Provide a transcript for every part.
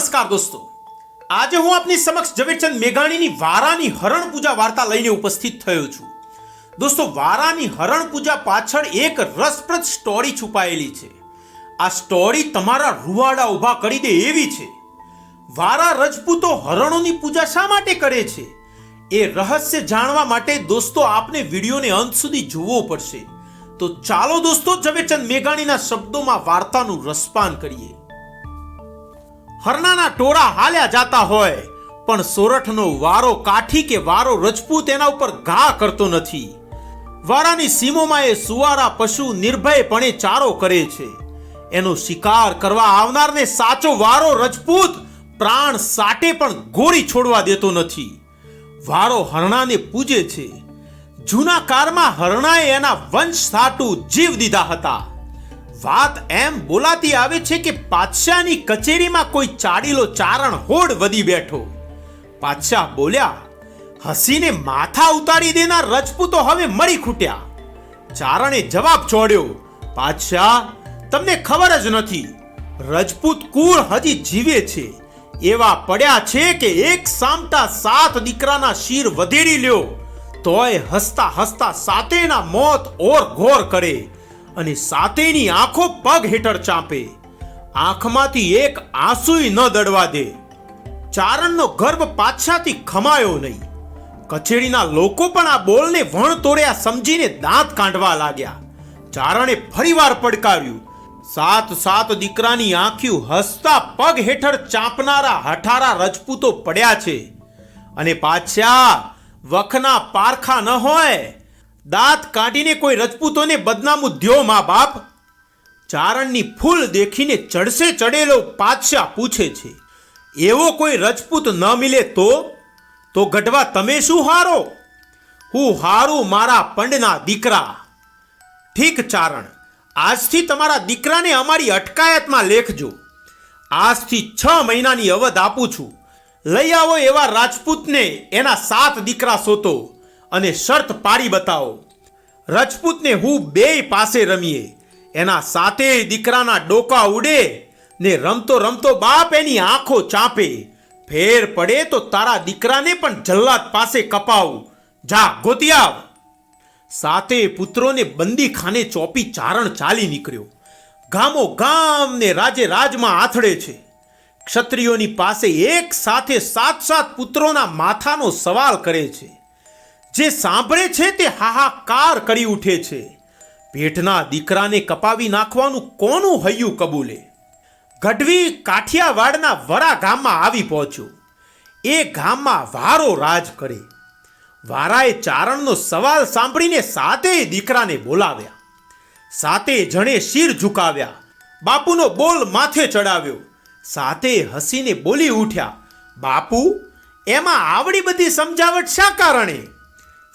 નમસ્કાર દોસ્તો, આજે હું આપની સમક્ષ ઝવેરચંદ મેઘાણીની વારાની હરણ પૂજા વાર્તા લઈને ઉપસ્થિત થયો છું. દોસ્તો, વારાની હરણ પૂજા પાછળ એક રસપ્રદ સ્ટોરી છુપાયેલી છે. આ સ્ટોરી તમારા રૂવાડા ઊભા કરી દે એવી છે. વારા રજપૂતો હરણોની પૂજા શા માટે કરે છે એ રહસ્ય જાણવા માટે દોસ્તો આપને વિડીયોને અંત સુધી જોવો પડશે. તો ચાલો દોસ્તો ઝવેરચંદ મેઘાણીના શબ્દોમાં વાર્તાનું રસપાન કરીએ. હરણાના ટોળા હાલ્યા જાતા હોય પણ સોરઠનો વારો કાઠી કે વારો રજપૂત એના ઉપર ઘા કરતો નથી. વારાની સીમોમાં એ સુવારા પશુ નિર્ભયપણે ચારો કરે છે. એનો શિકાર કરવા આવનારને સાચો વારો રજપૂત પ્રાણ સાટે પણ ગોળી છોડવા દેતો નથી. વારો હરણાને પૂજે છે. જૂના કાળમાં હરણાએ એના વંશ સાટુ જીવ દીધા હતા. વાત એમ બોલાતી આવે છે કે પાતશાહની કચેરીમાં કોઈ ચાડીલો ચારણ હોડ વધી બેઠો. પાતશાહ બોલ્યા, હસીને માથા ઉતારી દેનાર રજપૂતો હવે મળી ખૂટ્યા. ચારણે જવાબ છોડ્યો, પાતશાહ, તમને ખબર જ નથી, રજપૂત કુળ હજી જીવે છે. એવા પડ્યા છે કે એક સામટા 7 દીકરાના શિર વધેરી લ્યો તોય હસતા હસતા સાતેના મોત ઓર ઘોર કરે અને સાતેની આંખો પગ હેઠળ ચાંપે. આંખમાંથી એક આંસુય ન દડવા દે. ચારણનો ગર્ભ પાતશાહથી ખમાયો નહીં. કચેરીના લોકો પણ આ બોલને વણ તોડ્યા સમજીને દાંત કાઢવા લાગ્યા. ચારણે ફરીવાર પડકાર્યું, 7 દીકરાની આંખ્યું હસતા પગ હેઠળ ચાંપનારા હઠારા રજપૂતો પડ્યા છે અને પાતશાહ વખના પારખા ન હોય. દાંત કાઢીને કોઈ રજપૂતોને બદનામું દ્યો મા બાપ. ચારણની ફૂલ દેખીને ચડસે ચડેલો પાતશાહ પૂછે છે, એવો કોઈ રજપૂત ન મિલે તો ગઢવા તમે શું હારો? હું હારું મારા પંડના દીકરા. ઠીક ચારણ, આજથી તમારા દીકરાને અમારી અટકાયતમાં લેખજો. આજથી 6 મહિનાની અવધ આપું છું. લઈ આવો એવા રાજપૂતને એના 7 દીકરા સોતો અને શરત પાડી બતાવો. રજપૂતને હું બેય પાસે રમીએ. એના 7 દીકરાના ડોકા ઉડે ને રમતો રમતો બાપ એની આંખો ચાંપે. ફેર પડે તો તારા દીકરાને પણ જલ્લાદ પાસે કપાવું. જા ગોતી આવ. 7 પુત્રોને બંદીખાને ચોપી ચારણ ચાલી નીકળ્યો. ગામો ગામ ને રાજે રાજમાં આથડે છે. ક્ષત્રિયોની પાસે એક સાથે 7 પુત્રોના માથાનો સવાલ કરે છે. જે સાંભળે છે તે હાહાકાર કરી ઉઠે છે. પેટના દીકરાને કપાવી નાખવાનું કોનું હૈયું કબૂલે? ગઢવી કાઠિયાવાડના વરા ગામમાં આવી પહોંચ્યો. એ ગામમાં વારો રાજ કરે. વારાએ ચારણનો સવાલ સાંભળીને 7 દીકરાને બોલાવ્યા. 7 જણે શિર ઝુકાવ્યા. બાપુનો બોલ માથે ચડાવ્યો. 7 હસીને બોલી ઉઠ્યા, બાપુ, એમાં આવડી બધી સમજાવટ શા કારણે?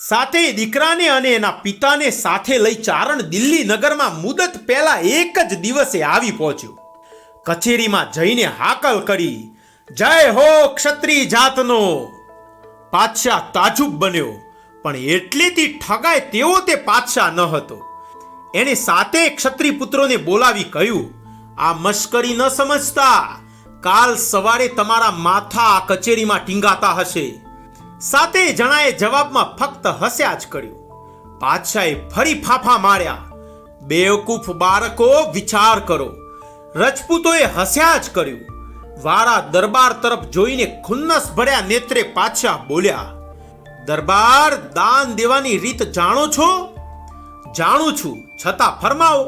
7 દીકરાને અને એના પિતાને સાથે લઈ ચારણ દિલ્હી નગરમાં મુદત પહેલા એક જ દિવસે આવી પહોંચ્યો. કચેરીમાં જઈને હાકલ કરી, જય હો ક્ષત્રિય જાતનો. પાતશાહ તાજુબ બન્યો, પણ એટલેથી ઠગાય તેવો તે પાતશાહ ન હતો. એણે 7 ક્ષત્રિય પુત્રોને બોલાવી કહ્યું, આ મશ્કરી ન સમજતા. કાલ સવારે તમારા માથા આ કચેરીમાં ટીંગાતા હશે. 7 જણાએ જવાબમાં ફક્ત હસ્યા જ કર્યું. પાતશાહે ફરી ફાંફા માર્યા. બેવકૂફ બાળકો, વિચાર કરો. રજપૂતોએ હસ્યા જ કર્યું. વારા દરબાર તરફ જોઈને ખુન્નસ ભર્યા નેત્રે પાતશાહ બોલ્યા, દરબાર, દાન દેવાની રીત જાણો છો? જાણું છું, છતાં ફરમાવો.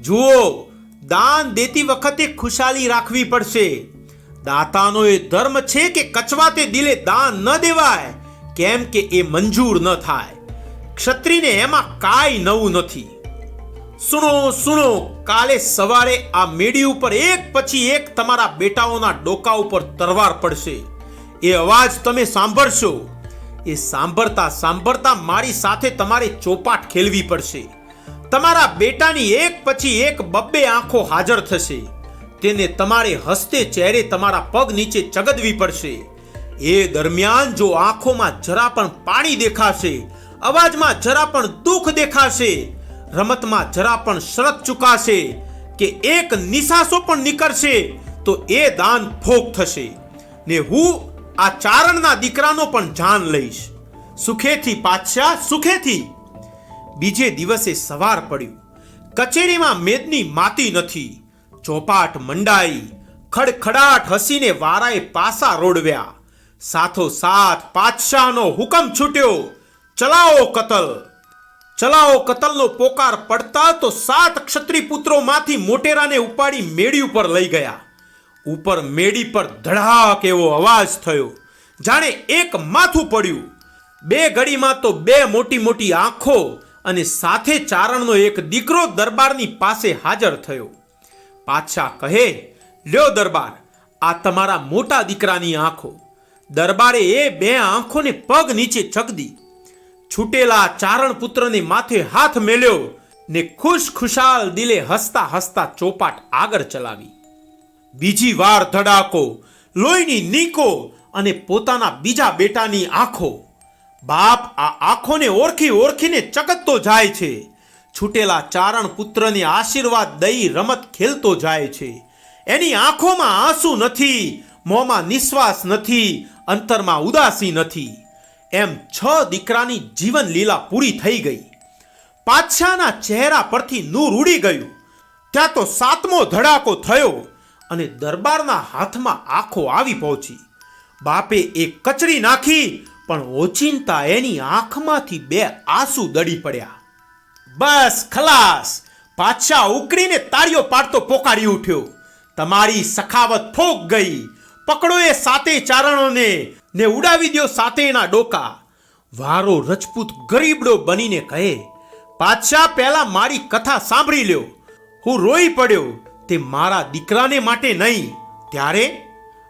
જુઓ, દાન દેતી વખતે ખુશાલી રાખવી પડશે. દાતાનો એ ધર્મ છે કે કચવાતે દિલે દાન ન દેવાય, કેમ કે એ મંજૂર ન થાય. ક્ષત્રિયને એમાં કાંઈ નવું નથી. સુણો, કાલે સવારે આ મેડી ઉપર એક પછી એક તમારા બેટાઓના ડોકા ઉપર તરવાર પડશે. એ અવાજ તમે સાંભળશો. એ સાંભળતા મારી સાથે તમારે ચોપાટ ખેલવી પડશે. તમારા બેટાની એક પછી એક 2 આંખો હાજર થશે. તેને તમારે હસતે ચહેરે તમારા પગ નીચે ચગદવી પડશે. એ દરમિયાન જો આંખોમાં જરા પણ પાણી દેખાશે, અવાજમાં જરા પણ દુઃખ દેખાશે, રમતમાં જરા પણ શરત ચૂકાશે કે એક નિશાસો પણ નીકળશે તો તો એ દાન ભોગ થશે ને હું આ ચારણના દીકરાનો પણ જાન લઈશ. સુખેથી પાતશાહ, સુખેથી. બીજે દિવસે સવાર પડ્યું. કચેરીમાં મેદની માતી નથી. ચોપાટ મંડાઈ. ખડખડાટ હસીને વારાએ પાસા રોડવ્યા. સાથોસાથ પાતશાહનો હુકમ છૂટ્યો, ચલાવો કતલ. ચલાવો કતલનો પોકાર પડતા તો 7 ક્ષત્રિય પુત્રોમાંથી મોટેરાને ઉપાડી મેડી ઉપર લઈ ગયા. ઉપર મેડી પર ધડાક એવો અવાજ થયો, જાણે એક માથું પડ્યું. 2 ઘડીમાં તો 2 મોટી મોટી આંખો અને સાથે ચારણનો એક દીકરો દરબારની પાસે હાજર થયો. પાતશાહ કહે, લ્યો દરબાર, આ તમારા મોટા દીકરાની આંખો. દરબારે એ 2 આંખોને પગ નીચે ચકદી. છૂટેલા ચારણ પુત્રને માથે હાથ મેલ્યો ને ખુશખુશાલ દિલે હસતા હસતા ચોપાટ આગળ ચલાવી. બીજી વાર ધડાકો, લોહીની નીકો અને પોતાના બીજા બેટાની આંખો. બાપ આ આંખોને ઓળખીને ચકતતો જાય છે. છૂટેલા ચારણ પુત્રને આશીર્વાદ દઈ રમત ખેલતો જાય છે. એની આંખોમાં આંસુ નથી, મોંમાં નિશ્વાસ નથી, અંતરમાં ઉદાસી નથી. એમ 6 દીકરાની જીવન લીલા પૂરી થઈ ગઈ. પાતશાહના ચહેરા પરથી નૂર ઉડી ગયું. ત્યાં તો 7મો ધડાકો થયો અને દરબારના હાથમાં આંખો આવી પહોંચી. બાપે એક કચડી નાખી, પણ ઓચિંતા એની આંખમાંથી 2 આંસુ દડી પડ્યા. બસ ખલાસ. પાતશાહ ઉકળીને તાળીઓ પાડતો પોકારી ઉઠ્યો, તમારી સખાવત ફોક ગઈ. પકડો એ 7 ચારણોને ને ઉડાવી દો 7ના ડોકા. વારો રજપૂત ગરીબડો બનીને કહે, પાતશાહ પહેલા મારી કથા સાંભળી લ્યો. હું રોઈ પડ્યો, તે મારા દીકરાને માટે નહીં. ત્યારે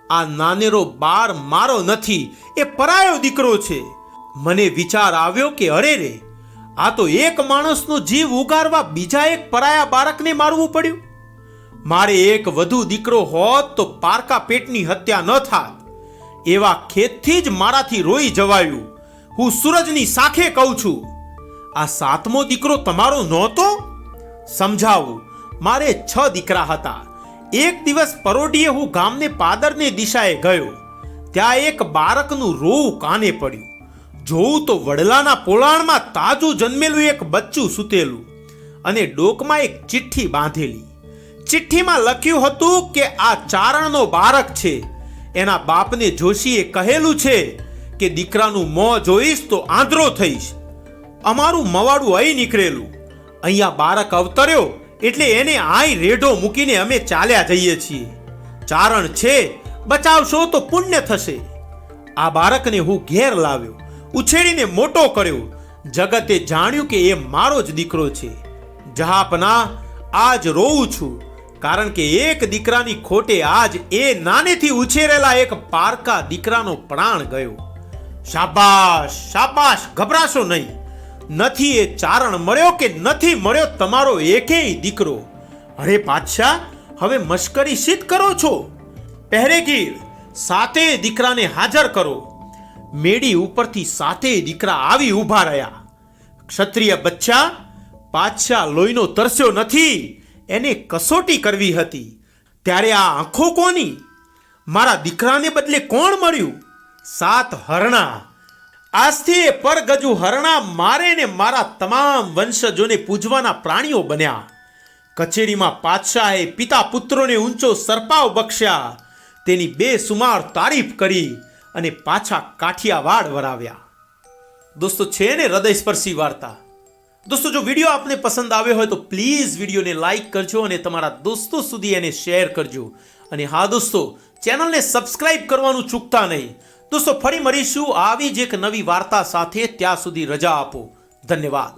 આ નાનેરો બાર મારો નથી, એ પરાયો દીકરો છે. મને વિચાર આવ્યો કે અરે રે, આ તો એક માણસનો જીવ ઉગારવા બીજા એક પરાયા બાળકને મારવું પડ્યું. મારે એક વધુ દીકરો હોત તો પારકા પેટની હત્યા ન થાત. એવા ખેદથી જ મારાથી રોઈ જવાયું. હું સૂરજની સાખે કહું છું, આ 7મો દીકરો તમારો નહોતો? સમજાવું, મારે 6 દીકરા હતા. એક દિવસ પરોઢીએ હું ગામને પાદરને દિશાએ ગયો. ત્યાં એક બાળકનું રોવું કાને પડ્યું. જોઉં તો વડલાના પોલાણમાં તાજું જન્મેલું એક બચ્ચું સૂતેલું અને ડોકમાં એક ચિઠ્ઠી બાંધેલી. ચિઠ્ઠીમાં લખ્યું હતું કે આ ચારણનો બાળક છે. એના બાપને જોશીએ કહેલું છે કે દીકરાનું મોં જોઈશ તો આંધળો થઈશ. અમારું મવાડું અહીં નીકળેલું. અહીંયા બાળક અવતર્યો એટલે એને આય રેઢો મૂકીને અમે ચાલ્યા જઈએ છીએ. ચારણ છે, બચાવશો તો પુણ્ય થશે. આ બાળકને હું ઘેર લાવ્યો, ઉછેરીને મોટો કર્યો. જગતે જાણ્યું કે એ મારો જ દીકરો છે. જહાપના, આજ રોઉં છું, કારણ કે એક દીકરાની ખોટે આજ એ નાનેથી ઉછેરેલા એક પારકા દીકરાનો પ્રાણ ગયો. શાબાશ શાબાશ, ગભરાશો નહીં. નથી એ ચારણ મળ્યો કે નથી મળ્યો તમારો એકેય દીકરો. અરે પાતશાહ, હવે મશ્કરી શીત કરો છો. પહેરેગીર, 7 દીકરાને હાજર કરો. મેડી ઉપરથી 7 દીકરા આવી ઊભા રહ્યા. ક્ષત્રિય બચ્ચા, પાતશાહ લોહીનો તરસ્યો નથી, એને કસોટી કરવી હતી. ત્યારે આ આંખો કોની? મારા દીકરાને બદલે કોણ મળ્યું? 7 હરણા. આજથી એ પરગજુ હરણા મારે ને મારા તમામ વંશજોને પૂજવાના પ્રાણીઓ બન્યા. કચેરીમાં પાતશાહે પિતા પુત્રોને ઊંચો સરપાવ બક્ષ્યા. તેની બેસુમાર તારીફ કરી અને પાછા કાઠિયાવાડ વરાવ્યા. દોસ્તો, છે ને હૃદયસ્પર્શી વાર્તા. દોસ્તો, જો વિડીયો આપને પસંદ આવ્યો હોય તો પ્લીઝ વિડીયોને લાઈક કરજો અને તમારા દોસ્તો સુધી એને શેર કરજો. અને હા દોસ્તો, ચેનલને સબસ્ક્રાઇબ કરવાનું ચૂકતા નહીં. દોસ્તો, ફરી મળીશું આવી જ એક નવી વાર્તા સાથે. ત્યાં સુધી રજા આપો. ધન્યવાદ.